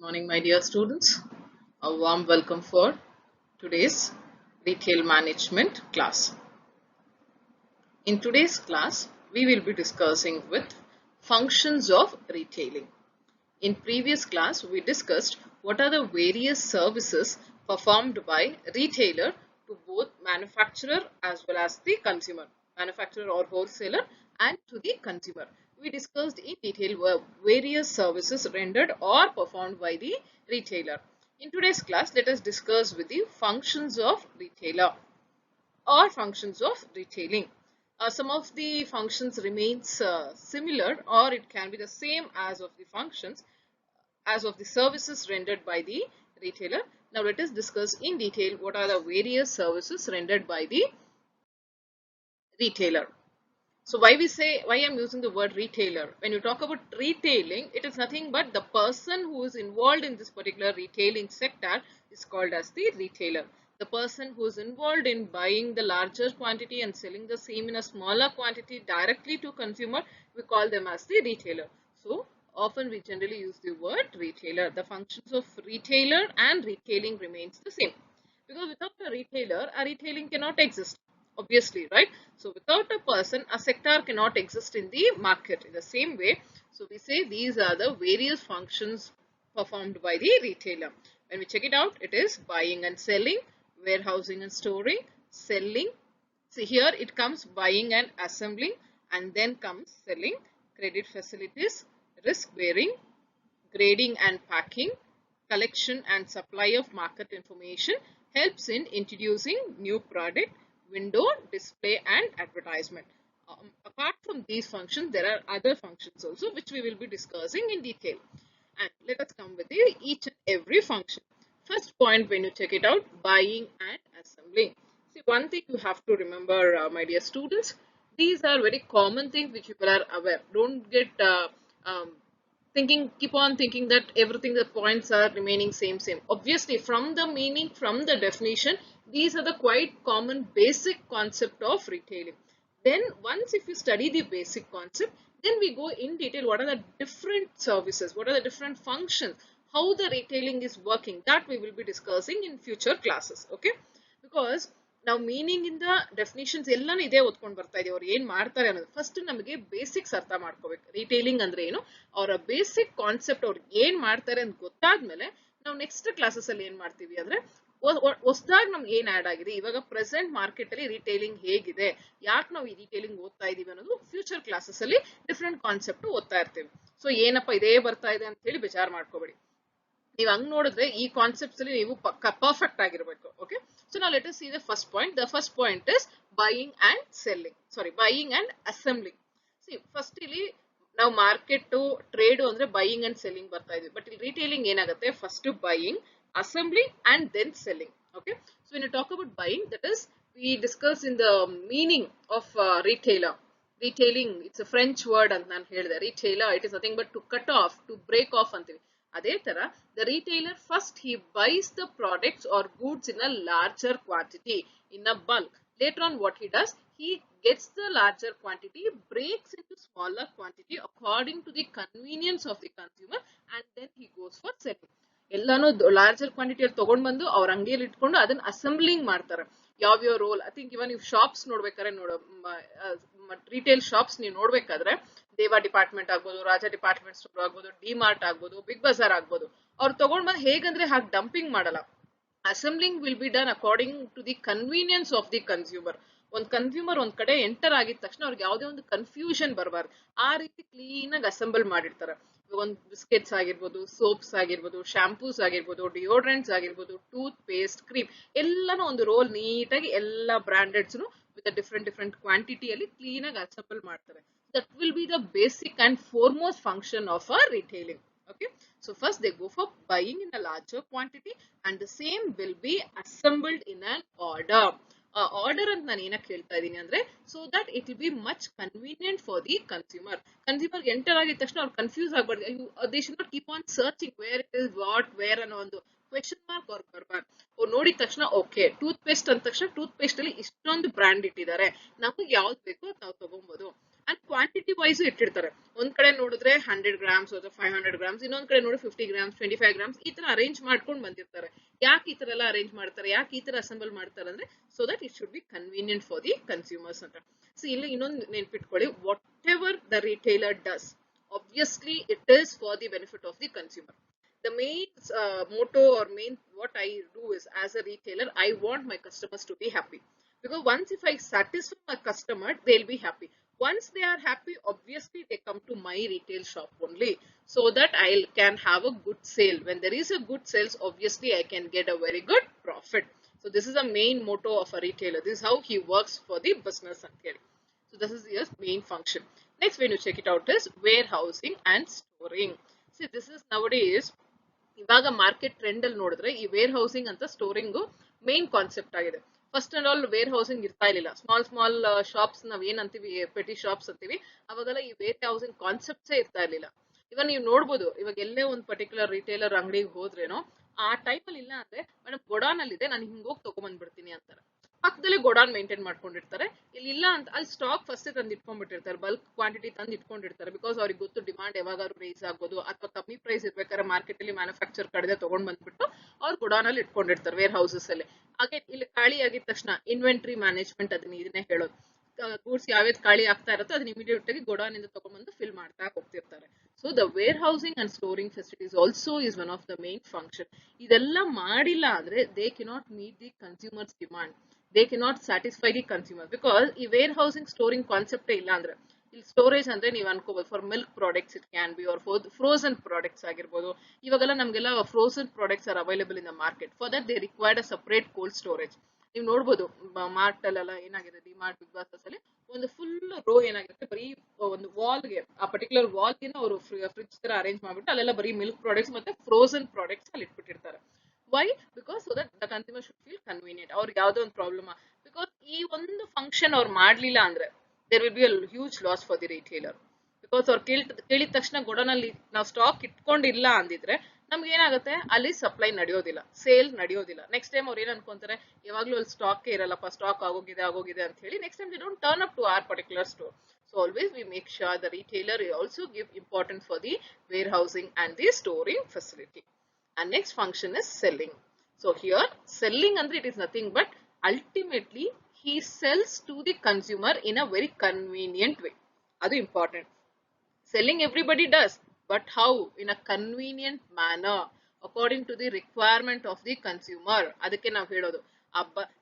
Morning, my dear students. A warm welcome for today's retail management class. In today's class, we will be discussing with functions of retailing. In previous class, we discussed what are the various services performed by retailer to both manufacturer as well as the consumer, manufacturer or wholesaler, and to the consumer. We discussed in detail various services rendered or performed by the retailer. In today's class, let us discuss with the functions of retailer or functions of retailing. Some of the functions remains similar, or it can be the same as of the functions as of the services rendered by the retailer. Now let us discuss in detail what are the various services rendered by the retailer. So why I'm using the word retailer? When you talk about retailing, it is nothing but the person who is involved in this particular retailing sector is called as the retailer. The person who is involved in buying the larger quantity and selling the same in a smaller quantity directly to consumer, we call them as the retailer. So often we generally use the word retailer. The functions of retailer and retailing remains the same. Because without a retailer, a retailing cannot exist. Obviously, right? So without a person, a sector cannot exist in the market. In the same way, so we say these are the various functions performed by the retailer. When we check it out, it is buying and selling, warehousing and storing, selling. See here it comes buying and assembling, and then comes selling, credit facilities, risk bearing, grading and packing, collection and supply of market information, helps in introducing new product, window, display and advertisement. Apart from these functions, there are other functions also which we will be discussing in detail. And let us come with each and every function. First point, when you check it out, buying and assembling. See, one thing you have to remember, my dear students, these are very common things which people are aware. Don't get um, keep on thinking that everything, the points are remaining same. Obviously, from the meaning, from the definition, these are the quite common basic concept of retailing. Then once if you study the basic concept, then we go in detail what are the different services, what are the different functions, how the retailing is working, that we will be discussing in future classes. Okay, because ನಾವು meaning ಇಂದ definitions ಎಲ್ಲಾನು ಇದೇ ಓದ್ಕೊಂಡು ಬರ್ತಾ ಇದೀವಿ. ಅವ್ರು ಏನ್ ಮಾಡ್ತಾರೆ ಅನ್ನೋದು ಫಸ್ಟ್ ನಮಗೆ ಬೇಸಿಕ್ಸ್ ಅರ್ಥ ಮಾಡ್ಕೋಬೇಕು. ರಿಟೇಲಿಂಗ್ ಅಂದ್ರೆ ಏನು, ಅವರ ಬೇಸಿಕ್ ಕಾನ್ಸೆಪ್ಟ್ ಅವ್ರು ಏನ್ ಮಾಡ್ತಾರೆ ಅಂತ ಗೊತ್ತಾದ್ಮೇಲೆ ನಾವು ನೆಕ್ಸ್ಟ್ ಕ್ಲಾಸಸ್ ಅಲ್ಲಿ ಏನ್ ಮಾಡ್ತೀವಿ ಅಂದ್ರೆ ಹೊಸದಾಗಿ ನಮ್ಗೆ ಏನ್ ಆಡ್ ಆಗಿದೆ, ಇವಾಗ ಪ್ರೆಸೆಂಟ್ ಮಾರ್ಕೆಟ್ ಅಲ್ಲಿ ರಿಟೇಲಿಂಗ್ ಹೇಗಿದೆ, ಯಾಕೆ ನಾವು ಈ ರಿಟೇಲಿಂಗ್ ಓದ್ತಾ ಇದೀವಿ ಅನ್ನೋದು ಫ್ಯೂಚರ್ ಕ್ಲಾಸಸ್ ಅಲ್ಲಿ ಡಿಫ್ರೆಂಟ್ ಕಾನ್ಸೆಪ್ಟ್ ಓದ್ತಾ ಇರ್ತೀವಿ. ಸೊ ಏನಪ್ಪಾ ಇದೇ ಬರ್ತಾ ಇದೆ ಅಂತ ಹೇಳಿ ಬೇಜಾರ್ ಮಾಡ್ಕೋಬೇಡಿ. ನೀವು ಹಂಗ್ ನೋಡಿದ್ರೆ ಈ ಕಾನ್ಸೆಪ್ಟ್ಸ್ ಅಲ್ಲಿ ನೀವು ಪರ್ಫೆಕ್ಟ್ ಆಗಿರ್ಬೇಕು. ಓಕೆ, ಸೊ ನಾವು let us see the first point. The first point is buying and selling, buying and assembling. See first ಇಲ್ಲಿ ನಾವು ಮಾರ್ಕೆಟ್ ಟ್ರೇಡ್ ಅಂದ್ರೆ ಬೈಯಿಂಗ್ ಅಂಡ್ ಸೆಲ್ಲಿಂಗ್ ಬರ್ತಾ ಇದೀವಿ. ಬಟ್ ಇಲ್ಲಿ ರಿಟೇಲಿಂಗ್ ಏನಾಗುತ್ತೆ, first buying, assembling and then selling. Okay, so when you talk about buying, that is we discuss in the meaning of retailer. Retailing, it's a French word ಅಂತ ನಾನು ಹೇಳಿದೆ. retailer, it is nothing but to cut off, to break off ಅಂತೀವಿ. ಅದೇ ತರ the retailer first he buys the products or goods in a larger quantity, in a bulk. Later on what he does, he gets the larger quantity, breaks into smaller quantity according to the convenience of the consumer, and then he goes for selling. ಎಲ್ಲಾನು larger ಕ್ವಾಂಟಿಟಿಯಲ್ಲಿ ತಗೊಂಡ್ ಬಂದು ಅವ್ರ ಅಂಗಡಿಯಲ್ಲಿ ಇಟ್ಕೊಂಡು ಅದನ್ನ assembling ಮಾಡ್ತಾರೆ. ಯಾವ್ಯಾವ roll, I think ಇವನ್ ನೀವು ಶಾಪ್ಸ್ ನೋಡ್ಬೇಕಾದ್ರೆ ರಿಟೇಲ್ ಶಾಪ್ಸ್ ನೀವು ನೋಡ್ಬೇಕಾದ್ರೆ ದೇವಾ ಡಿಪಾರ್ಟ್ಮೆಂಟ್ ಆಗ್ಬೋದು, ರಾಜಾ ಡಿಪಾರ್ಟ್ಮೆಂಟ್ ಸ್ಟೋರ್ ಆಗ್ಬೋದು, ಡಿ ಮಾರ್ಟ್ ಆಗ್ಬೋದು, ಬಿಗ್ ಬಜಾರ್ ಆಗ್ಬೋದು, ಅವ್ರು ತಗೊಂಡ್ ಬಂದು ಹೇಗಂದ್ರೆ ಹಾಗೆ ಡಂಪಿಂಗ್ ಮಾಡಲ್ಲ. Assembling will be done according to the convenience of the consumer. ಒಂದು ಕನ್ಸ್ಯೂಮರ್ ಒಂದ್ ಕಡೆ ಎಂಟರ್ ಆಗಿದ ತಕ್ಷಣ ಅವ್ರಿಗೆ ಯಾವುದೇ ಒಂದು ಕನ್ಫ್ಯೂಷನ್ ಬರಬಾರ್ದು, ಆ ರೀತಿ ಕ್ಲೀನ್ ಆಗಿ ಅಸೆಂಬಲ್ ಮಾಡಿರ್ತಾರೆ. ಒಂದು ಬಿಸ್ಕೆಟ್ಸ್ ಆಗಿರ್ಬೋದು, ಸೋಪ್ಸ್ ಆಗಿರ್ಬೋದು, ಶಾಂಪೂಸ್ ಆಗಿರ್ಬೋದು, ಡಿಯೋಡ್ರೆಂಟ್ಸ್ ಆಗಿರ್ಬೋದು, ಟೂತ್ ಪೇಸ್ಟ್, ಕ್ರೀಮ್, ಎಲ್ಲಾನು ಒಂದು ರೋಲ್ ನೀಟಾಗಿ ಎಲ್ಲ ಬ್ರಾಂಡೆಡ್ಸ್ ವಿತ್ ಡಿಫ್ರೆಂಟ್ ಕ್ವಾಂಟಿಟಿಯಲ್ಲಿ ಕ್ಲೀನ್ ಆಗಿ ಅಸೆಂಬಲ್ ಮಾಡ್ತಾರೆ. That will be the basic and foremost function of a retailing. Okay, so first they go for buying in a larger quantity and the same will be assembled in an order. Order ಅಂತ ನಾನು ಏನಕ್ಕೆ ಹೇಳ್ತಾ ಇದೀನಿ ಅಂದ್ರೆ, so that it will be much convenient for the consumer. Consumer enter ಆಗಿದ ತಕ್ಷಣ ಅವ್ರು confuse ಆಗ್ಬಾರ್ದು. they should not keep on searching where it is, what, where ಅನ್ನೋ ಒಂದು ಕ್ವೆಶನ್ ಮಾರ್ಕ್ ಅವ್ರು ಬರ್ಬಾರ್ದು. ಅವ್ರು ನೋಡಿದ ತಕ್ಷಣ ಓಕೆ, ಟೂತ್ ಪೇಸ್ಟ್ ಅಂದ ತಕ್ಷಣ ಟೂತ್ ಪೇಸ್ಟ್ ಅಲ್ಲಿ ಇಷ್ಟೊಂದು ಬ್ರಾಂಡ್ ಇಟ್ಟಿದ್ದಾರೆ, ನಮಗೆ ಯಾವ್ದು ಬೇಕೋ ನಾವು ತಗೊಬಹುದು. ಅಂಡ್ ಕ್ವಾಂಟಿಟಿ ವೈಸ್ ಇಟ್ಟಿರ್ತಾರೆ. ಒಂದ್ ಕಡೆ ನೋಡಿದ್ರೆ 100 ಗ್ರಾಮ್ಸ್ ಅಥವಾ 500 ಗ್ರಾಮ್ಸ್, ಇನ್ನೊಂದ್ ಕಡೆ ನೋಡಿ 50 ಗ್ರಾಮ್ಸ್, 25 ಗ್ರಾಮ್ಸ್ ಈ ತರ ಅರೇಂಜ್ ಮಾಡ್ಕೊಂಡು ಬಂದಿರ್ತಾರೆ. ಯಾಕೆ ಈ ತರ ಎಲ್ಲ ಅರೇಂಜ್ ಮಾಡ್ತಾರೆ, ಯಾಕೆ ಈ ತರ ಅಸೆಂಬಲ್ ಮಾಡ್ತಾರೆ ಅಂದ್ರೆ so that it should be convenient for the consumers ಅಂತ. ಸೊ ಇಲ್ಲಿ ಇನ್ನೊಂದು ನೆನ್ಪಿಟ್ಕೊಳ್ಳಿ, what ever the retailer does, obviously it is for the benefit of the consumer. The main motto or main what I do is, as a retailer, I want my customers to be happy, because once if I satisfy my customer, they'll be happy. Once they are happy, obviously they come to my retail shop only, so that I can have a good sale. When there is a good sales, obviously I can get a very good profit. So this is the main motto of a retailer. This is how he works for the business. So this is his main function. Next, when you check it out, is warehousing and storing. See, this is nowadays ಇವಾಗ market trend ಅಲ್ಲಿ ನೋಡಿದ್ರೆ ಈ warehousing ಅಂತ storing main concept ಆಗಿದೆ. First and all warehousing ಇರ್ತಾ ಇರಲಿಲ್ಲ. Small shops ನಾವ್ ಏನ್ ಅಂತೀವಿ, ಪೆಟಿ ಶಾಪ್ಸ್ ಅಂತೀವಿ, ಅವಾಗೆಲ್ಲ ಈ ವೇರ್ ಹೌಸಿಂಗ್ ಕಾನ್ಸೆಪ್ಟ್ಸೇ ಇರ್ತಾ ಇರ್ಲಿಲ್ಲ. ಇವಾಗ ನೀವು ನೋಡ್ಬೋದು, ಇವಾಗ ಎಲ್ಲೇ ಒಂದು ಪರ್ಟಿಕ್ಯುಲರ್ ರಿಟೇಲರ್ ಅಂಗಡಿಗೆ ಹೋದ್ರೇನೋ ಆ ಟೈಪ್ ಅಲ್ಲಿ ಇಲ್ಲ ಅಂದ್ರೆ ಮೇಡಮ್ ಗೋಡಾನ್ ಅಲ್ಲಿ ಇದೆ, ನಾನು ಹಿಂಗ್ ಹೋಗಿ ತಗೊಂಡ್ಬಂದ್ಬಿಡ್ತೀನಿ ಅಂತಾರೆ. ಪಕ್ಕದಲ್ಲೇ ಗೋಡಾನ್ ಮೇಂಟೈನ್ ಮಾಡ್ಕೊಂಡಿರ್ತಾರೆ. ಇಲ್ಲಿ ಇಲ್ಲ ಅಂತ ಅಲ್ಲಿ ಸ್ಟಾಕ್ ಫಸ್ಟ್ ತಂದು ಇಟ್ಕೊಂಡ್ಬಿಟ್ಟಿರ್ತಾರೆ, ಬಲ್ಕ್ ಕ್ವಾಂಟಿಟಿ ತಂದು ಇಟ್ಕೊಂಡಿರ್ತಾರೆ. ಬಿಕಾಸ್ ಅವ್ರಿಗೆ ಗೊತ್ತು ಡಿಮಾಂಡ್ ಯಾವಾಗಾದ್ರು ರೈಸ್ ಆಗ್ಬೋದು, ಅಥವಾ ಕಮ್ಮಿ ಪ್ರೈಸ್ ಇರ್ಬೇಕಾದ್ರೆ ಮಾರ್ಕೆಟ್ ಅಲ್ಲಿ ಮ್ಯಾನುಫ್ಯಾಕ್ಚರ್ ಕಡೆದೆ ತಗೊಂಡ್ ಬಂದ್ಬಿಟ್ಟು ಅವ್ರು ಗೋಡಾನ್ ಅಲ್ಲಿ ಇಟ್ಕೊಂಡಿರ್ತಾರೆ, ವೇರ್ ಹೌಸಸ್ ಅಲ್ಲಿ. ಹಾಗೆ ಇಲ್ಲಿ ಖಾಲಿ ಆಗಿದ ತಕ್ಷಣ ಇನ್ವೆಂಟ್ರಿ ಮ್ಯಾನೇಜ್ಮೆಂಟ್ ಇದನ್ನೇ ಹೇಳೋದು. ಗೂಡ್ಸ್ ಯಾವ್ಯಾವ್ದು ಖಾಲಿ ಆಗ್ತಾ ಇರುತ್ತೋ ಅದನ್ನ ಇಮಿಡಿಯೇಟ್ ಆಗಿ ಗೋಡಾನ್ ಇಂದ ತಗೊಂಡ್ಬಂದು ಫಿಲ್ ಮಾಡ್ತಾ ಹೋಗ್ತಿರ್ತಾರೆ. So the warehousing and storing facilities also is one of the main function. ಇದೆಲ್ಲ ಮಾಡಿಲ್ಲ ಅಂದ್ರೆ they cannot meet the consumers demand, they cannot satisfy the consumer, because ಈ ವೇರ್ ಹೌಸಿಂಗ್ ಸ್ಟೋರಿಂಗ್ ಕಾನ್ಸೆಪ್ಟ್ ಇಲ್ಲ ಅಂದ್ರೆ, ಇಲ್ಲಿ storage ಅಂದ್ರೆ ನೀವು ಅನ್ಕೋಬಹುದು for milk products it can be, or for frozen products ಆಗಿರ್ಬೋದು. ಇವಾಗೆಲ್ಲ ನಮಗೆಲ್ಲ frozen products are available in the market. For that they required a separate cold storage. ನೀವು ನೋಡಬಹುದು ಮಾರ್ಟ್ ಅಲ್ಲೆಲ್ಲ ಏನಾಗಿದೆ, ಡಿ ಮಾರ್ಟ್, ಬಿಗ್ ಬಾಸ್ ಅಲ್ಲಿ ಒಂದು ಫುಲ್ ರೋ ಏನಾಗಿರುತ್ತೆ, ಬರೀ ಒಂದು ವಾಲ್ಗೆ, ಆ ಪರ್ಟಿಕ್ಯುಲರ್ ವಾಲ್ಗೆ ಅವರು ಫ್ರಿಡ್ಜ್ ತರ ಅರೇಂಜ್ ಮಾಡ್ಬಿಟ್ಟು ಅಲ್ಲೆಲ್ಲ ಬರೀ ಮಿಲ್ಕ್ ಪ್ರಾಡಕ್ಟ್ಸ್ ಮತ್ತೆ ಫ್ರೋಸನ್ ಪ್ರಾಡಕ್ಟ್ಸ್ ಅಲ್ಲಿ ಇಟ್ಬಿಟ್ಟಿರ್ತಾರೆ. Why? Because so that the consumer should feel convenient. ಅವ್ರಿಗೆ ಯಾವುದೋ ಒಂದು ಪ್ರಾಬ್ಲಮ್, ಬಿಕಾಸ್ ಈ ಒಂದು ಫಂಕ್ಷನ್ ಅವ್ರು ಮಾಡ್ಲಿಲ್ಲ ಅಂದ್ರೆ there will be a huge loss for the retailer. Because ಅವ್ರು ಕೇಳಿದ ತಕ್ಷಣ ಗೋಡನಲ್ಲಿ ನಾವು ಸ್ಟಾಕ್ ಇಟ್ಕೊಂಡಿಲ್ಲ ಅಂದಿದ್ರೆ ನಮ್ಗೆ ಏನಾಗುತ್ತೆ, ಅಲ್ಲಿ ಸಪ್ಲೈ ನಡೆಯೋದಿಲ್ಲ, ಸೇಲ್ ನಡೆಯೋದಿಲ್ಲ. ನೆಕ್ಸ್ಟ್ ಟೈಮ್ ಅವ್ರು ಏನ್ ಅನ್ಕೊಂತಾರೆ, ಯಾವಾಗ್ಲೂ ಅಲ್ಲಿ ಸ್ಟಾಕ್ ಇರಲ್ಲಪ್ಪ, ಸ್ಟಾಕ್ ಆಗೋಗಿದೆ ಅಂತ ಹೇಳಿ next time they don't turn up to our particular store. So always we make sure the retailer also give importance for the warehousing and the storing facility. And next function is selling. So here selling andre it is nothing but ultimately he sells to the consumer in a very convenient way. Adu important. Selling everybody does, but how? In a convenient manner according to the requirement of the consumer. Adakke ನಾವು ಹೇಳೋದು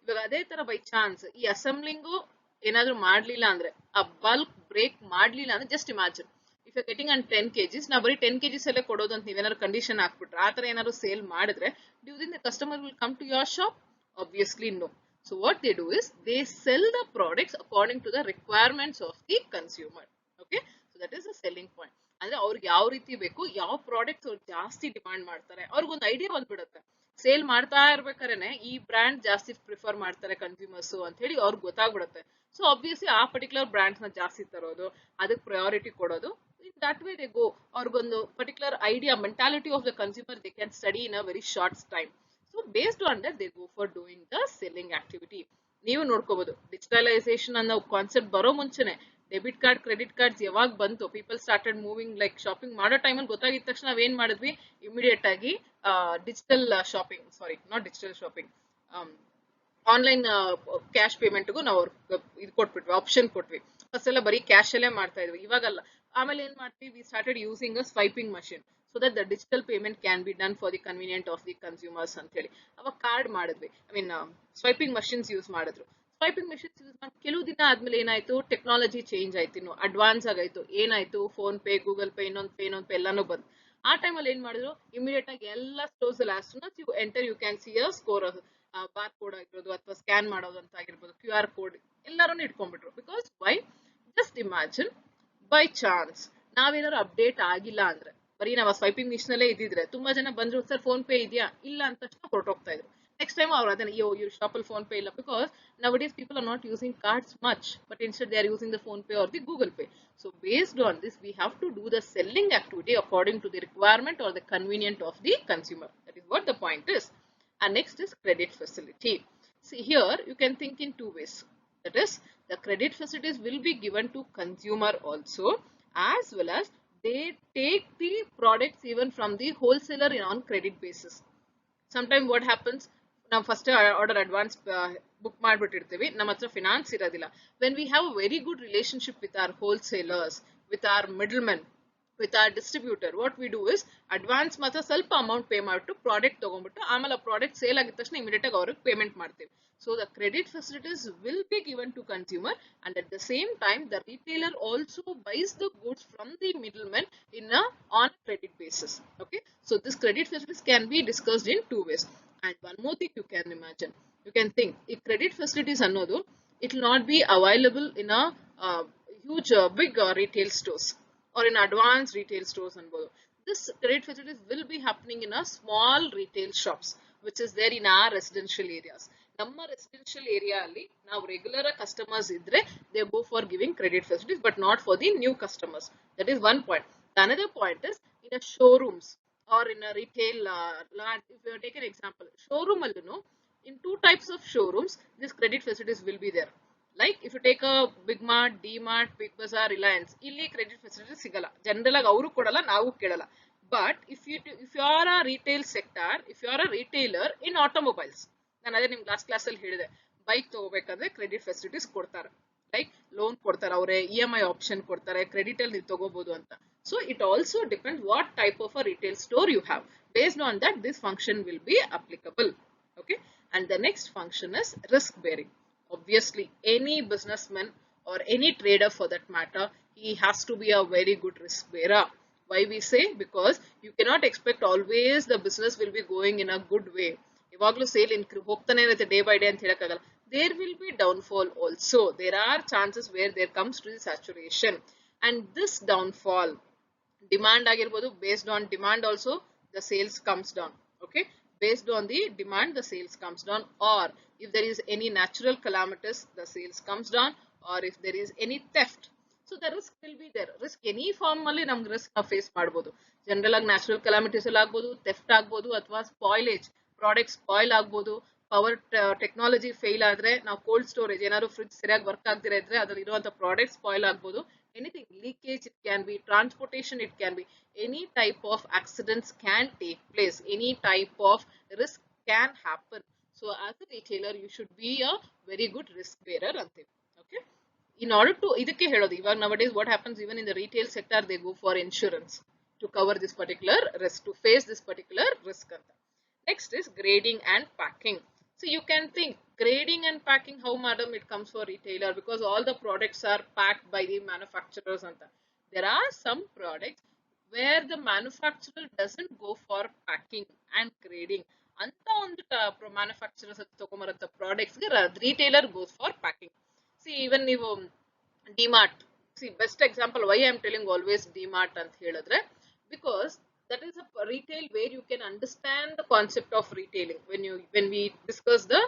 ಇವಾಗ ಅದೇ ತರ by chance ಈ ಅಸೆಂಬ್ಲಿಂಗು ಏನಾದ್ರು ಮಾಡ್ಲಿಲ್ಲ ಅಂದ್ರೆ, ಆ ಬಲ್ಕ್ ಬ್ರೇಕ್ ಮಾಡ್ಲಿಲ್ಲ ಅಂದ್ರೆ, just imagine if you're getting on 10 kgs, now bari 10 kgs alle kododu anta ನೀವೇನಾದ್ರು ಕಂಡೀಷನ್ ಹಾಕ್ಬಿಟ್ರೆ, ಆ ತರ ಏನಾದ್ರು ಸೇಲ್ ಮಾಡಿದ್ರೆ, do you think the customer will come to your shop? Obviously no. So what they do is they sell the products according to the requirements of the consumer. Okay, so that is the selling point. ಅಂದ್ರೆ ಅವ್ರಿಗೆ ಯಾವ ರೀತಿ ಬೇಕು, ಯಾವ products ಅವ್ರು ಜಾಸ್ತಿ demand ಮಾಡ್ತಾರೆ, ಅವ್ರಿಗೊಂದು ಐಡಿಯಾ ಬಂದ್ಬಿಡುತ್ತೆ. ಸೇಲ್ ಮಾಡ್ತಾ ಇರ್ಬೇಕಾದ್ರೆ ಈ ಬ್ರ್ಯಾಂಡ್ ಜಾಸ್ತಿ ಪ್ರಿಫರ್ ಮಾಡ್ತಾರೆ ಕನ್ಸ್ಯೂಮರ್ಸ್ ಅಂತ ಹೇಳಿ ಅವ್ರಿಗೆ ಗೊತ್ತಾಗ್ಬಿಡುತ್ತೆ. ಸೊ ಆಬ್ವಿಯಸ್ಲಿ ಆ ಪರ್ಟಿಕ್ಯುಲರ್ ಬ್ರ್ಯಾಂಡ್ಸ್ ನ ಜಾಸ್ತಿ ತರೋದು, ಅದಕ್ಕೆ ಪ್ರಯಾರಿಟಿ ಕೊಡೋದು. In that way they go. ಅವ್ರಿಗೊಂದು particular idea, mentality of the consumer they can study in a very short time. So based on that they go for doing the selling activity. ನೀವು ನೋಡ್ಕೋಬಹುದು, digitalisation ಅನ್ನೋ concept ಬರೋ ಮುಂಚೆನೆ debit card, credit cards ಯಾವಾಗ ಬಂತು, people started moving, like shopping ಮಾಡೋ ಟೈಮಲ್ಲಿ ಗೊತ್ತಾಗಿದ ತಕ್ಷಣ ನಾವೇನ್ ಮಾಡಿದ್ವಿ, ಇಮಿಡಿಯೇಟ್ ಆಗಿ digital shopping, sorry not digital shopping, online cash ಪೇಮೆಂಟ್ಗೂ ನಾವು ಇದು ಕೊಟ್ಬಿಟ್ವಿ, ಆಪ್ಷನ್ ಕೊಟ್ವಿ. ಫಸ್ಟ್ ಎಲ್ಲ ಬರೀ ಕ್ಯಾಶ್ ಅಲ್ಲೇ ಮಾಡ್ತಾ ಇದ್ವಿ, ಇವಾಗಲ್ಲ. ಆಮೇಲೆ ಏನ್ ಮಾಡ್ತೀವಿ, we started using a swiping machine so that the digital payment can be done for the convenient of the consumers ಅಂತ ಹೇಳಿ ಅವಾಗ ಕಾರ್ಡ್ ಮಾಡಿದ್ವಿ, I mean swiping machines use ಮಾಡಿದ್ರು. ಸ್ವೈಪಿಂಗ್ ಮಷಿನ್ಸ್ ಯೂಸ್ ಮಾಡಿ ಕೆಲವು ದಿನ ಆದ್ಮೇಲೆ ಏನಾಯ್ತು, ಟೆಕ್ನಾಲಜಿ ಚೇಂಜ್ ಆಯ್ತು, ಇನ್ನು ಅಡ್ವಾನ್ಸ್ ಆಗಾಯ್ತು. ಏನಾಯ್ತು, ಫೋನ್ ಪೇ, ಗೂಗಲ್ ಪೇ, ಇನ್ನೊಂದು ಪೇ ಎಲ್ಲಾನು ಬಂದು. ಆ ಟೈಮಲ್ಲಿ ಏನ್ ಮಾಡಿದ್ರು, ಇಮಿಡಿಯೇಟ್ ಆಗಿ ಎಲ್ಲ ಸ್ಟೋರ್ಸ್ ಅಲ್ಲಿ as soon as you enter you can see a score, bar code ಆಗಿರೋದು ಅಥವಾ ಸ್ಕ್ಯಾನ್ ಮಾಡೋದು ಅಂತ ಆಗಿರ್ಬೋದು, ಕ್ಯೂ ಆರ್ ಕೋಡ್ ಎಲ್ಲರೂ ಇಟ್ಕೊಂಡ್ಬಿಟ್ರು. Because why, just imagine, by chance ನಾವೇನಾದ್ರು ಅಪ್ಡೇಟ್ ಆಗಿಲ್ಲ ಅಂದ್ರೆ, ಬರೀ ನಾವು ಸ್ವೈಪಿಂಗ್ ಮಿಷನ್ ಅಲ್ಲೇ ಇದ್ದಿದ್ರೆ ತುಂಬಾ ಜನ ಬಂದ್ರು, ಸರ್ ಫೋನ್ ಪೇ ಇದೆಯಾ, ಇಲ್ಲ ಅಂತ ತಕ್ಷಣ ಹೊರಟೋಗ್ತಾ ಇದ್ರು. ನೆಕ್ಸ್ಟ್ ಟೈಮ್ ಅವ್ರು ಅದನ್ನ ಇವ್ರ ಶಾಪಲ್ಲಿ ಫೋನ್ ಪೇ ಇಲ್ಲ, because nowadays people are not using cards much, but instead they are using the phone pay or the Google Pay. So based on this we have to do the selling activity according to the requirement or the convenience of the consumer. That is what the point is. And next is credit facility. See here you can think in two ways. That is, the credit facilities will be given to consumer also, as well as they take the products even from the wholesaler on credit basis. Sometimes what happens, now first order advance book ಮಾಡಿಬಿಟ್ಟಿರ್ತೀವಿ, ನಮ್ಮ ಹತ್ರ finance ಇರೋದಿಲ್ಲ. When we have a very good relationship with our wholesalers, with our middlemen, with our distributor, what we do is advance ಮಾತ್ರ ಸ್ವಲ್ಪ amount pay ಮಾಡಿಬಿಟ್ಟು product ತಗೊಂಡ್ಬಿಟ್ಟು ಆಮೇಲೆ ಆ product sale ಆಗಿದ ತಕ್ಷಣ ಇಮಿಡಿಯೇಟ್ ಆಗಿ ಅವ್ರಿಗೆ ಪೇಮೆಂಟ್ ಮಾಡ್ತೀವಿ. So the credit facilities will be given to consumer, and at the same time the retailer also buys the goods from the middleman in a on credit basis. Okay, so this credit facilities can be discussed in two ways. And one more thing you can imagine, you can think if credit facilities ಅನ್ನೋದು it will not be available in a huge big retail stores or in advanced retail stores ಅನ್ಬೋದು. This credit facilities will be happening in a small retail shops which is there in our residential areas. ನಮ್ಮ residential area ಅಲ್ಲಿ ನಾವು regular customers ಇದ್ರೆ they go for giving credit facilities, but not for the new customers. That is one point. The another point is in a showrooms or in a retail if you take an example, showroom allunu in two types of showrooms this credit facilities will be there. Like if you take a Big Mart, D Mart, Big Bazaar, Reliance, ಇಲ್ಲಿ credit facilities ಸಿಗಲ್ಲ, general ಆಗಿ ಅವರು ಕೊಡಲ್ಲ, ನಾವು ಕೇಳಲ್ಲ. But if you are a retail sector, if you are a retailer in automobiles, ನಾನು ಅದೇ ನಿಮ್ಗೆ ಲಾಸ್ಟ್ ಕ್ಲಾಸ್ ಅಲ್ಲಿ ಹೇಳಿದೆ, ಬೈಕ್ ತಗೋಬೇಕಂದ್ರೆ ಕ್ರೆಡಿಟ್ ಫೆಸಿಲಿಟೀಸ್ ಕೊಡ್ತಾರೆ, ಲೈಕ್ ಲೋನ್ ಕೊಡ್ತಾರೆ, ಅವರೇ EMI ಆಪ್ಷನ್ ಕೊಡ್ತಾರೆ, ಕ್ರೆಡಿಟ್ ಅಲ್ಲಿ ನೀವು ತಗೋಬಹುದು ಅಂತ. So it also depends what type of a retail store you have. Based on that this function will be applicable. Okay, and the next function is risk bearing. Obviously any businessman or any trader for that matter, he has to be a very good risk bearer. Why we say? Because you cannot expect always the business will be going in a good way. ಯಾವಾಗಲೂ sale ಹೋಗ್ತಾನೆ ಇರುತ್ತೆ day by day ಅಂತ ಹೇಳಕ್ಕಾಗಲ್ಲ. There will be downfall also. There are chances where there comes to the saturation, and this downfall, demand ಆಗಿರ್ಬೋದು, based on demand also the sales comes down. Okay, based on the demand the sales comes down, or if there is any natural calamities the sales comes down, or if there is any theft, so the risk will be there. Risk any form ಅಲ್ಲಿ ನಮ್ಗೆ risk ನ face ಮಾಡಬಹುದು. General ಆಗಿ natural calamities ಅಲ್ಲಿ ಆಗ್ಬೋದು, theft ಆಗ್ಬೋದು, ಅಥವಾ spoilage, product spoil ಆಗ್ಬೋದು, ಪವರ್ ಟೆಕ್ನಾಲಜಿ ಫೇಲ್ ಆದ್ರೆ, ನಾವು ಕೋಲ್ಡ್ ಸ್ಟೋರೇಜ್ ಏನಾದ್ರು ಫ್ರಿಡ್ಜ್ ಸರಿಯಾಗಿ ವರ್ಕ್ ಆಗದಿರ ಇದ್ರೆ ಅದ್ರಲ್ಲಿ ಇರುವಂತ ಪ್ರಾಡಕ್ಟ್ ಸ್ಪಾಯ್ಲ್ ಆಗ್ಬೋದು. Anything, leakage it can be, transportation it can be, any type of accidents can take place, any type of risk can happen. So as a retailer you should be a very good risk bearer ante. Okay, in order to idakke helodu, iವಾಗ nowadays what happens, even in the retail sector they go for insurance to cover this particular risk, to face this particular risk anta. Next is grading and packing. So you can think grading and packing, how madam it comes for retailer, because all the products are packed by the manufacturers anta. There are some products where the manufacturer doesn't go for packing and grading ಅಂತ ಒಂದು manufacturers ತಗೊಂಬರಂತ products ಗೆ retailer goes for packing. See even ನೀವು DMart, see best example why I am telling always DMart ಅಂತ ಹೇಳಿದ್ರೆ, because that is a retail where you can understand the concept of retailing when we discuss the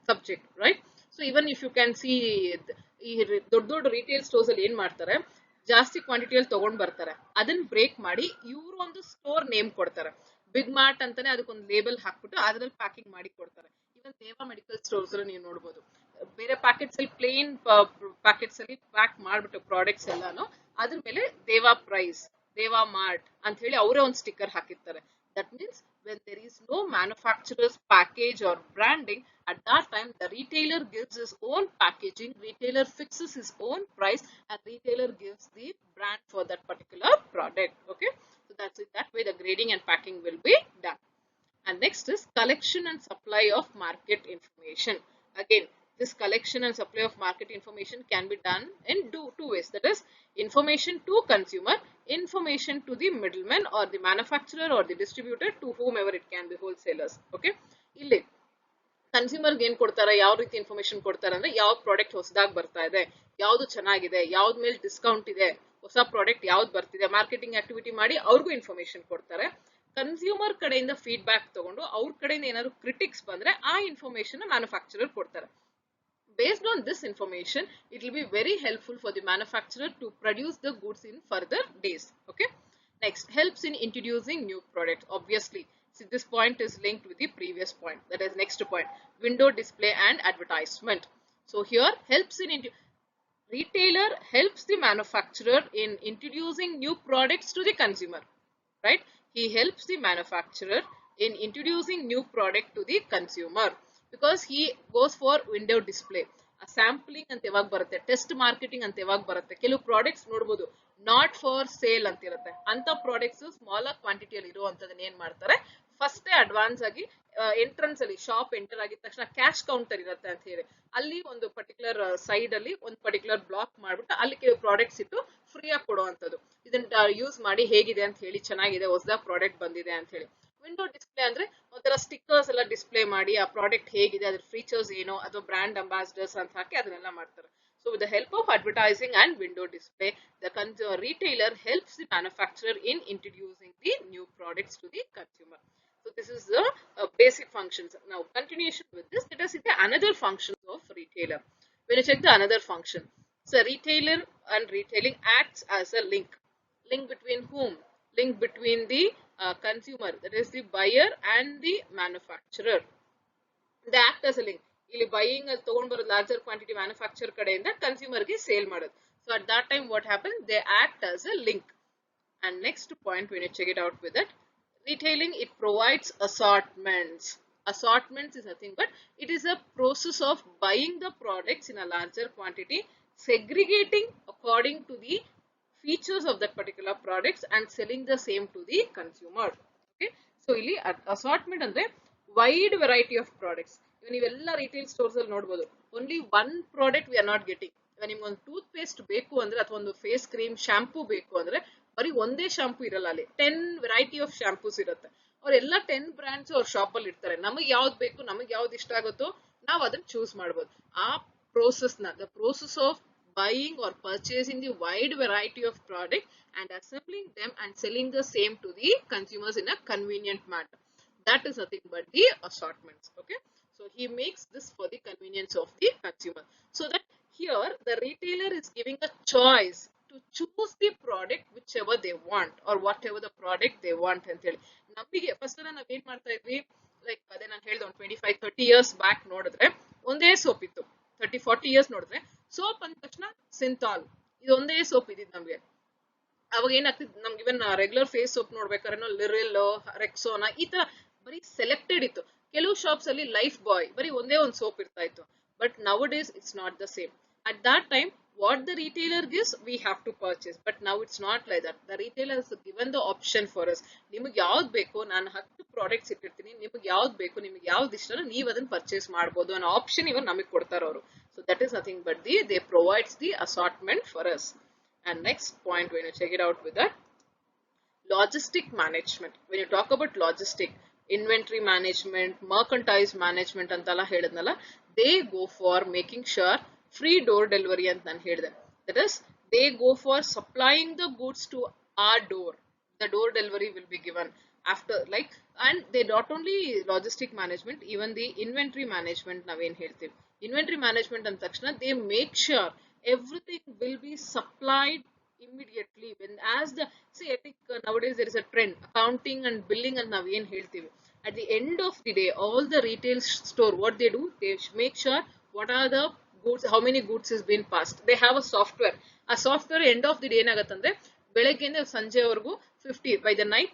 subject, right? So even if you can see ಈ ದೊಡ್ಡ retail stores ಅಲ್ಲಿ ಏನ್ ಮಾಡ್ತಾರೆ, ಜಾಸ್ತಿ ಕ್ವಾಂಟಿಟಿಯಲ್ಲಿ ತಗೊಂಡ್ ಬರ್ತಾರೆ, ಅದನ್ನ ಬ್ರೇಕ್ ಮಾಡಿ ಇವರು ಒಂದು ಸ್ಟೋರ್ ನೇಮ್ ಕೊಡ್ತಾರೆ. ಬಿಗ್ ಮಾರ್ಟ್ ಅಂತಾನೆ ಅದಕ್ಕೊಂದು ಲೇಬಲ್ ಹಾಕ್ಬಿಟ್ಟು ಅದ್ರಲ್ಲಿ ಪ್ಯಾಕಿಂಗ್ ಮಾಡಿ ಕೊಡ್ತಾರೆ. ಇವನ್ ದೇವಾ ಮೆಡಿಕಲ್ ಸ್ಟೋರ್ಸ್ ಅಲ್ಲಿ ನೀವು ನೋಡಬಹುದು, ಬೇರೆ ಪ್ಯಾಕೆಟ್ಸ್ ಅಲ್ಲಿ ಪ್ಲೇನ್ ಪ್ಯಾಕೆಟ್ಸ್ ಅಲ್ಲಿ ಪ್ಯಾಕ್ ಮಾಡ್ಬಿಟ್ಟು ಪ್ರಾಡಕ್ಟ್ಸ್ ಎಲ್ಲಾನು ಅದ್ರ ಮೇಲೆ ದೇವಾ ಪ್ರೈಸ್, ದೇವಾ ಮಾರ್ಟ್ ಅಂತ ಹೇಳಿ ಅವರೇ ಒಂದು ಸ್ಟಿಕ್ಕರ್ ಹಾಕಿರ್ತಾರೆ. That means when there is no manufacturer's package or branding, at that time the retailer gives his own packaging, retailer fixes his own price, and retailer gives the brand for that particular product. Okay, so that's it. That way the grading and packing will be done. And next is collection and supply of market information. Again, this collection and supply of market information can be done in two ways. That is information to consumer, information to the middleman or the manufacturer or the distributor, to whomever it can be, wholesalers. Okay, ಇಲ್ಲಿ consumer ಏನ್ ಕೊಡ್ತಾರೆ, ಯಾವ ರೀತಿ information ಕೊಡ್ತಾರೆ ಅಂದ್ರೆ, ಯಾವ product ಹೊಸದಾಗಿ ಬರ್ತಾ ಇದೆ, ಯಾವ್ದು ಚೆನ್ನಾಗಿದೆ, ಯಾವ್ದು ಮೇಲೆ ಡಿಸ್ಕೌಂಟ್ ಇದೆ, ಹೊಸ ಪ್ರಾಡಕ್ಟ್ ಯಾವ್ದು ಬರ್ತಿದೆ, ಮಾರ್ಕೆಟಿಂಗ್ ಆಕ್ಟಿವಿಟಿ ಮಾಡಿ ಅವ್ರಿಗೂ ಇನ್ಫಾರ್ಮೇಶನ್ ಕೊಡ್ತಾರೆ. ಕನ್ಸ್ಯೂಮರ್ ಕಡೆಯಿಂದ ಫೀಡ್ಬ್ಯಾಕ್ ತಗೊಂಡು ಅವ್ರ ಕಡೆಯಿಂದ ಏನಾದ್ರು ಕ್ರಿಟಿಕ್ಸ್ ಬಂದ್ರೆ ಆ ಇನ್ಫಾರ್ಮೇಶನ್ ಮ್ಯಾನುಫ್ಯಾಕ್ಚರರ್ ಕೊಡ್ತಾರೆ. Based on this information, it will be very helpful for the manufacturer to produce the goods in further days. Okay, next, helps in introducing new products. Obviously, see, this point is linked with the previous point, that is next point, window display and advertisement. So here helps in retailer helps the manufacturer in introducing new products to the consumer, right? He helps the manufacturer in introducing new product to the consumer because he goes for window display. A sampling ante yavag barutte, test marketing ante yavag barutte, kelu products nodabodu not for sale antirutte, anta products smaller quantity alli iruvanthadana ಏನು ಮಾಡ್ತಾರೆ first advance ಆಗಿ entrance ಅಲ್ಲಿ shop enter ಆಗಿದ ತಕ್ಷಣ cash counter ಇರುತ್ತೆ ಅಂತ ಹೇಳಿ ಅಲ್ಲಿ ಒಂದು ಪರ್ಟಿಕ್ಯುಲರ್ ಸೈಡ್ ಅಲ್ಲಿ ಒಂದು ಪರ್ಟಿಕ್ಯುಲರ್ ಬ್ಲಾಕ್ ಮಾಡ್ಬಿಟ್ಟು ಅಲ್ಲಿ ಕೆಲವು ಪ್ರಾಡಕ್ಟ್ಸ್ ಇಟ್ಟು ಫ್ರೀ ಆಗಿ ಕೊಡುವಂತದ್ದು. ಇದನ್ನ ಯೂಸ್ ಮಾಡಿ ಹೇಗಿದೆ ಅಂತ ಹೇಳಿ, ಚೆನ್ನಾಗಿದೆ, ಹೊಸದ ಪ್ರಾಡಕ್ಟ್ ಬಂದಿದೆ ಅಂತ ಹೇಳಿ. ವಿಂಡೋ ಡಿಸ್ಪ್ಲೇ ಅಂದ್ರೆ ಒಂಥರ ಸ್ಟಿಕ್ಕರ್ಸ್ ಎಲ್ಲ ಡಿಸ್ಪ್ಲೇ ಮಾಡಿ ಆ ಪ್ರಾಡಕ್ಟ್ ಹೇಗಿದೆ, ಅದ್ರ ಫೀಚರ್ಸ್ ಏನೋ, ಅಥವಾ ಬ್ರಾಂಡ್ ಅಂಬಾಸಿಡರ್ಸ್ ಅಂತ ಹಾಕಿ ಅದನ್ನೆಲ್ಲ ಮಾಡ್ತಾರೆ. So with the help of advertising and window display, the retailer helps the manufacturer in introducing the new products to the consumer. So this is the basic functions. Now continuation with this, let us see the another functions of retailer. When you check the another function, so retailer and retailing acts as a link. Link between whom? Link between the consumer, that is the buyer, and the manufacturer. They act as a link. ಇಲ್ಲಿ buying ಅಲ್ಲಿ ತಗೊಂಡ್ ಬರೋದು larger quantity manufacture ಕಡೆಯಿಂದ consumer ಗೆ sale ಮಾಡೋದು. So at that time what happen, they act as a link. And next point when you check it out with that, retailing, it provides assortments. Assortments is nothing but it is a process of buying the products in a larger quantity, segregating according to the features of that particular products and selling the same to the consumer. Okay, so ಇಲ್ಲಿ assortment ಅಂದ್ರೆ wide variety of products. ನೀವೆಲ್ಲ retail stores ಅಲ್ಲಿ ನೋಡಬಹುದು, only one product we are not getting. ಈಗ ನಿಮ್ಗೆ ಒಂದು tooth paste ಬೇಕು ಅಂದ್ರೆ ಅಥವಾ ಒಂದು ಫೇಸ್ ಕ್ರೀಮ್ ಶಾಂಪೂ ಬೇಕು ಅಂದ್ರೆ ಬರೀ ಒಂದೇ ಶಾಂಪೂ ಇರಲ್ಲ, ಅಲ್ಲಿ 10 ವೆರೈಟಿ ಆಫ್ ಶಾಂಪೂಸ್ ಇರುತ್ತೆ. ಅವರೆಲ್ಲ 10 ಬ್ರಾಂಡ್ಸ್ ಅವ್ರ ಶಾಪ್ ಅಲ್ಲಿ ಇರ್ತಾರೆ. ನಮಗೆ ಯಾವ್ದು ಬೇಕು, ನಮಗೆ ಯಾವ್ದು ಇಷ್ಟ ಆಗುತ್ತೋ ನಾವು ಅದನ್ನ ಚೂಸ್ ಮಾಡಬಹುದು. ಆ ಪ್ರೋಸೆಸ್ ನ, the process of buying or purchasing the wide variety of product and assembling them and selling the same to the consumers in a convenient manner, that is nothing but the assortments. Okay, so he makes this for the convenience of the consumer, so that here the retailer is giving a choice to choose the product whichever they want or whatever the product they want ಅಂತ ಹೇಳಿ. ನಮಗೆ first ನಾವು ಏನ್ ಮಾಡ್ತಾ ಇದ್ವಿ, like ಅದೇ ನಾನು ಹೇಳಿದೆ, ಒಂದು 25-30 ಇಯರ್ಸ್ ಬ್ಯಾಕ್ ನೋಡಿದ್ರೆ ಒಂದೇ ಸೋಪ್ ಇತ್ತು. 30-40 ಇಯರ್ಸ್ ನೋಡಿದ್ರೆ ಸೋಪ್ ಅಂದ ತಕ್ಷಣ ಸಿಂತಾಲ್, ಇದೊಂದೇ ಸೋಪ್ ಇದ್ದಿದ್ದು ನಮ್ಗೆ. ಅವಾಗ ಏನಾಗ್ತಿತ್ತು, ನಮ್ಗೆ ಇವನ್ ರೆಗ್ಯುಲರ್ ಫೇಸ್ ಸೋಪ್ ನೋಡ್ಬೇಕಾದ್ರೆ ಲಿರಿಲ್, ರೆಕ್ಸೋನಾ, ಈ ತರ ಬರೀ ಸೆಲೆಕ್ಟೆಡ್ ಇತ್ತು. ಕೆಲವು ಶಾಪ್ಸ್ ಅಲ್ಲಿ ಲೈಫ್ ಬಾಯ್ ಬರೀ ಒಂದೇ ಒಂದು ಸೋಪ್ ಇರ್ತಾ ಇತ್ತು. But now days it's not the same. At that time what the retailer gives we have to purchase, but now it's not like that. The retailer has given the option for us. ನಿಮಗೆ ಯಾವ್ದು ಬೇಕು, ನಾನು 10 products ಇಟ್ಟಿರ್ತೀನಿ, ನಿಮಗೆ ಯಾವ್ದು ಬೇಕು, ನಿಮಗೆ ಯಾವ್ದು ಇಷ್ಟ ನೀವು ಅದನ್ನ ಪರ್ಚೇಸ್ ಮಾಡಬಹುದು ಅನ್ನೋ ಆಪ್ಷನ್ ಇವನ್ ನಮಗೆ ಕೊಡ್ತಾರೆ ಅವರು. So that is nothing but they provides the assortment for us. And next point, when you check it out with that, logistic management. When you talk about logistic, inventory management, merchandise management antala ಹೇಳಿದ್ನಲ್ಲ, they go for making sure free door delivery ಅಂತ ನಾನು ಹೇಳಿದೆ. That is, they go for supplying the goods to our door. The door delivery will be given after, like, and they not only logistic management, even the inventory management ನಾವೇನ್ ಹೇಳ್ತೀವಿ. Inventory management ಅಂದ ತಕ್ಷಣ they make sure everything will be supplied immediately. When as the, see, I think nowadays there is a trend, accounting and billing and ನಾವೇನ್ ಹೇಳ್ತೀವಿ. At the end of the day, all the retail store, what they do, they make sure what are the goods, how many goods is been passed. They have a software. A software end of the day ಏನಾಗತ್ತಂದ್ರೆ ಬೆಳಗ್ಗೆಯಿಂದ ಸಂಜೆವರೆಗೂ 50 by the night,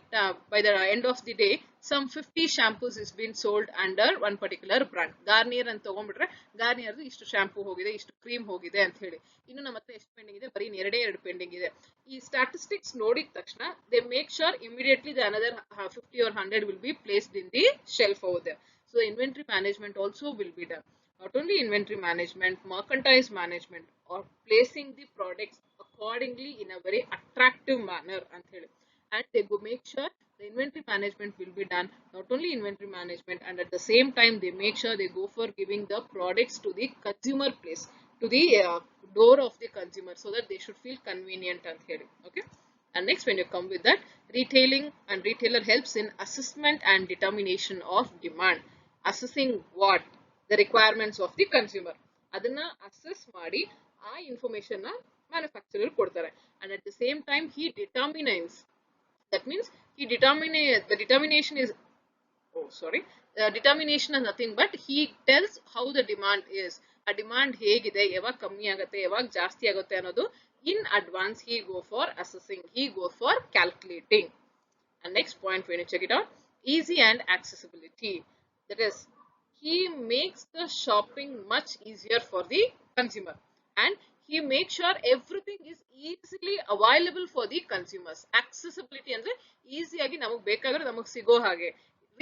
by the end of the day some 50 shampoos is been sold under one particular brand. Garnier ಅಂತ ತಗೊಂಡ್ಬಿಟ್ರೆ Garnier ಇಷ್ಟು shampoo ಹೋಗಿದೆ, ಇಷ್ಟು cream ಹೋಗಿದೆ ಅಂತ ಹೇಳಿ. ಇನ್ನು ನಮ್ಮ ಹತ್ರ ಎಷ್ಟು ಪೆಂಡಿಂಗ್ ಇದೆ, ಬರೀ ಎರಡು ಪೆಂಡಿಂಗ್ ಇದೆ. ಈ ಸ್ಟಾಟಿಸ್ಟಿಕ್ಸ್ ನೋಡಿದ ತಕ್ಷಣ they make sure immediately the another 50 or 100 will be placed in the shelf over there. So inventory management also will be done. Not only inventory management, merchandise management, or placing the products accordingly in a very attractive manner and they go make sure the inventory management will be done. Not only inventory management, and at the same time they make sure they go for giving the products to the consumer place, to the door of the consumer, so that they should feel convenient and okay. And next, when you come with that, retailing and retailer helps in assessment and determination of demand. Assessing what? The requirements of the consumer. ಅದನ್ನ assess ಮಾಡಿ ಆ information ನ manufacturer ಕೊಡ್ತಾರೆ. And at the same time he determines, that means he the determination is, determination is nothing but he tells how the demand is, ಆ demand ಹೇಗಿದೆ, ಯಾವಾಗ ಕಮ್ಮಿ ಆಗುತ್ತೆ, ಯಾವಾಗ ಜಾಸ್ತಿ ಆಗುತ್ತೆ ಅನ್ನೋದು in advance he go for assessing, he go for calculating. And next point, when you check it out, easy and accessibility. That is, he makes the shopping much easier for the consumer, and he makes sure everything is easily available for the consumers. Accessibility ಅಂದ್ರೆ easy ಆಗಿ ನಮಗೆ ಬೇಕಾದ್ರೆ ನಮಗೆ ಸಿಗೋ ಹಾಗೆ,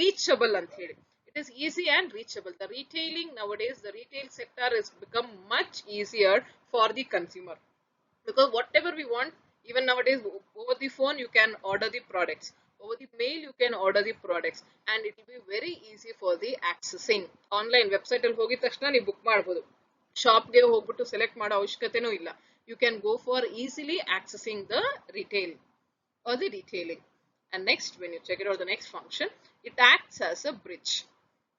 reachable ಅಂತ ಹೇಳಿ. It is easy and reachable. The retailing nowadays, the retail sector has become much easier for the consumer, because whatever we want, even nowadays over the phone you can order the products, over the mail you can order the products, and it will be very easy for the accessing. Online website ಅಲ್ಲಿ ಹೋಗಿದ ತಕ್ಷಣ ನೀವು book ಮಾಡಬಹುದು, shop ಗೆ ಹೋಗ್ಬಿಟ್ಟು select ಮಾಡೋ ಅವಶ್ಯಕತೆನೂ ಇಲ್ಲ. You can go for easily accessing the retail or the retailing. And next, when you check it out, the next function, it acts as a bridge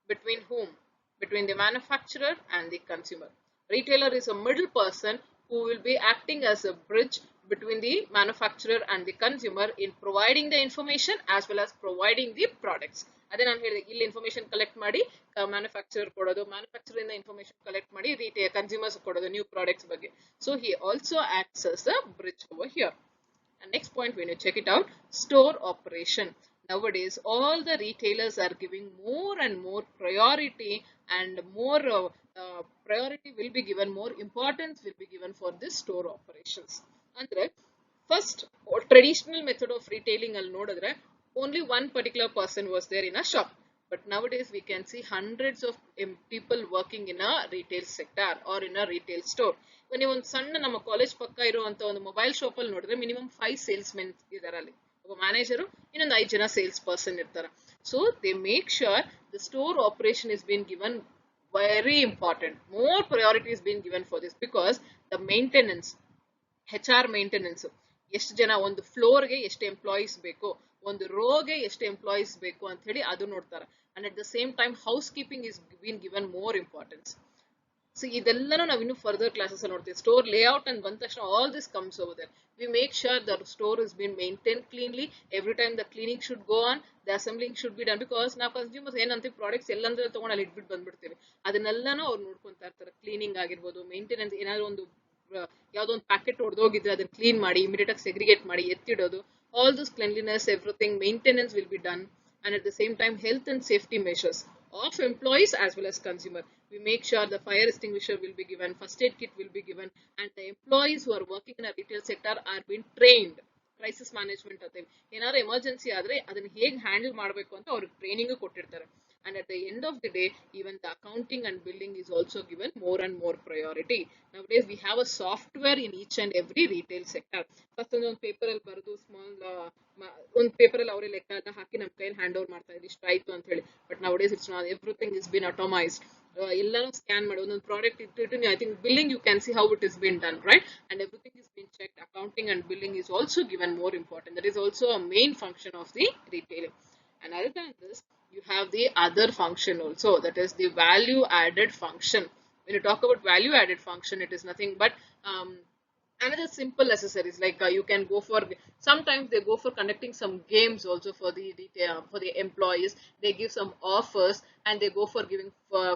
between whom? Between the manufacturer and the consumer. Retailer is a middle person who will be acting as a bridge between the manufacturer and the consumer in providing the information as well as providing the products. ಅದೇ ನಾನು ಹೇಳಿದೆ, ಇಲ್ಲಿ information collect ಮಾಡಿ manufacturer ಕೊಡೋದು, manufacture ಇಂದ information collect ಮಾಡಿ retail consumers ಕೊಡೋದು new products ಬಗ್ಗೆ. So he also acts as a bridge over here. And next point, when you check it out, store operation. Nowadays all the retailers are giving more and more priority, and more priority will be given, more importance will be given for this store operations. Andre first traditional method of retailing al nodidre only one particular person was there in a shop, but nowadays we can see hundreds of people working in a retail sector or in a retail store. When you ಸಣ್ಣ ನಮ್ಮ college ಪಕ್ಕ ಇರುವಂತ ಒಂದು mobile shop ಅಲ್ಲಿ ನೋಡಿದ್ರೆ minimum 5 sales men ಇದಾರೆ, ಅಲ್ಲಿ ಒಬ್ಬ ಮ್ಯಾನೇಜರು, ಇನ್ನೊಂದು 5 ಜನ ಸೇಲ್ಸ್ ಪರ್ಸನ್ ಇರ್ತಾರೆ. So they make sure the store operation is been given very important, more priority is being given for this, because the maintenance, HR maintenance, ಎಷ್ಟು ಜನ ಒಂದು ಫ್ಲೋರ್ ಗೆ ಎಷ್ಟು ಎಂಪ್ಲಾಯೀಸ್ ಬೇಕು, ಒಂದು ರೋಗೆ ಎಷ್ಟು ಎಂಪ್ಲಾಯೀಸ್ ಬೇಕು ಅಂತ ಹೇಳಿ ಅದು ನೋಡ್ತಾರೆ. And at the same time housekeeping is been given more importance. So ಇದೆಲ್ಲನೂ ನಾವು ಇನ್ನು ಫರ್ದರ್ ಕ್ಲಾಸಸ್ ನೋಡ್ತೀವಿ. ಸ್ಟೋರ್ ಲೇಔಟ್ ಅಂತ ಬಂದ ತಕ್ಷಣ all this comes over there. We make sure the store is been maintain cleanly. Every time the cleaning should go on, the assembling should be done, because ನಾವು consumers ಏನಂತೀವಿ, products ಎಲ್ಲಂದ್ರೆ ತಗೊಂಡು ಅಲ್ಲಿ ಇಟ್ಬಿಟ್ಟು ಬಂದ್ಬಿಡ್ತೀವಿ. ಅದನ್ನೆಲ್ಲನೂ ಅವ್ರು ನೋಡ್ಕೊಂತಾ ಇರ್ತಾರೆ. ಕ್ಲೀನಿಂಗ್ ಆಗಿರ್ಬೋದು, ಮೇಂಟೆನೆನ್ಸ್, ಏನಾದ್ರು ಒಂದು ಯಾವುದೋ ಒಂದು ಪ್ಯಾಕೆಟ್ ಹೊಡೆದೋಗಿದ್ರೆ ಅದನ್ನ ಕ್ಲೀನ್ ಮಾಡಿ ಇಮಿಡಿಯೇಟ್ ಆಗಿ ಸೆಗ್ರಿಗೇಟ್ ಮಾಡಿ ಎತ್ತಿಡೋದು. All this cleanliness, everything, maintenance will be done, and at the same time health and safety measures of employees as well as consumer. We make sure the fire extinguisher will be given, first aid kit will be given, and the employees who are working in a retail sector are being trained. Crisis management ಅಂತ ಏನಾದ್ರು emergency ಆದ್ರೆ ಅದನ್ನ ಹೇಗೆ handle ಮಾಡಬೇಕು ಅಂತ ಅವ್ರಿಗೆ training ಕೊಟ್ಟಿರ್ತಾರೆ. And at the end of the day, even the accounting and billing is also given more and more priority. Nowadays we have a software in each and every retail sector. First ಒಂದು paper ಅಲ್ಲಿ ಬರೆದು small ಒಂದು paper ಅಲ್ಲಿ ಅವರೇ ಲೆಕ್ಕ ಎಲ್ಲ ಹಾಕಿ ನಮ್ಮ ಕೈಯಲ್ಲಿ ಹ್ಯಾಂಡ್ ಓವರ್ ಮಾಡ್ತಾ ಇದ್ರು, ಇಷ್ಟ ಆಯ್ತು ಅಂತ ಹೇಳಿ. But nowadays it's not, everything is been automized. ಎಲ್ಲಾನು ಸ್ಕ್ಯಾನ್ ಮಾಡಿ ಒಂದೊಂದು ಪ್ರಾಡಕ್ಟ್ ಇಟ್ಟು I think billing you can see how it is been done, right? And everything is being checked. Accounting and billing is also given more important. That is also a main function of the retailing. And other than this, you have the other function also, that is the value added function. When you talk about value added function, it is nothing but another simple accessories, like you can go for, sometimes they go for conducting some games also for the employees. They give some offers, and they go for giving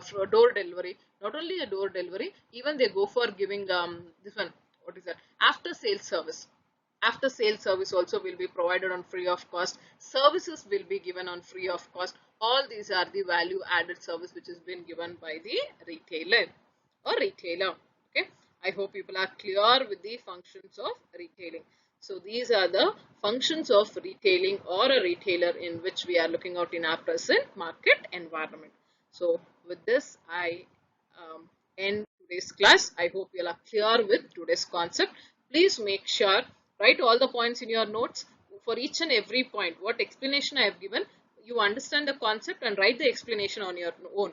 for door delivery. Not only a door delivery, even they go for giving this one, what is that, after sales service. After sales service also will be provided on free of cost. Services will be given on free of cost. All these are the value added service which has been given by the retailer or retailer. Okay, I hope people are clear with the functions of retailing. So these are the functions of retailing or a retailer in which we are looking out in our present market environment. So with this I end today's class. I hope you are clear with today's concept. Please make sure write all the points in your notes. For each and every point, what explanation I have given, you understand the concept and write the explanation on your own.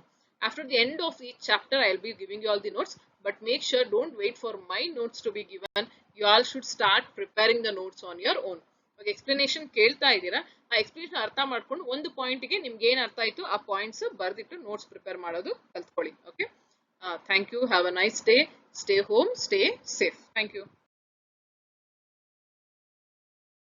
After the end of each chapter, I will be giving you all the notes, but make sure don't wait for my notes to be given. You all should start preparing the notes on your own. Okay, explanation ಕೇಳ್ತಾ ಇದ್ದೀರಾ, ಆ explanation ಅರ್ಥ ಮಾಡ್ಕೊಂಡು ಒಂದು ಪಾಯಿಂಟ್ಗೆ ನಿಮ್ಗೆ ಏನು ಅರ್ಥ ಆಯ್ತು ಆ ಪಾಯಿಂಟ್ಸ್ ಬರೆದಿಟ್ಟು ನೋಟ್ಸ್ ಪ್ರಿಪೇರ್ ಮಾಡೋದು ಕಲ್ತ್ಕೊಳ್ಳಿ. Okay, thank you. Have a nice day. Stay home, stay safe. Thank you.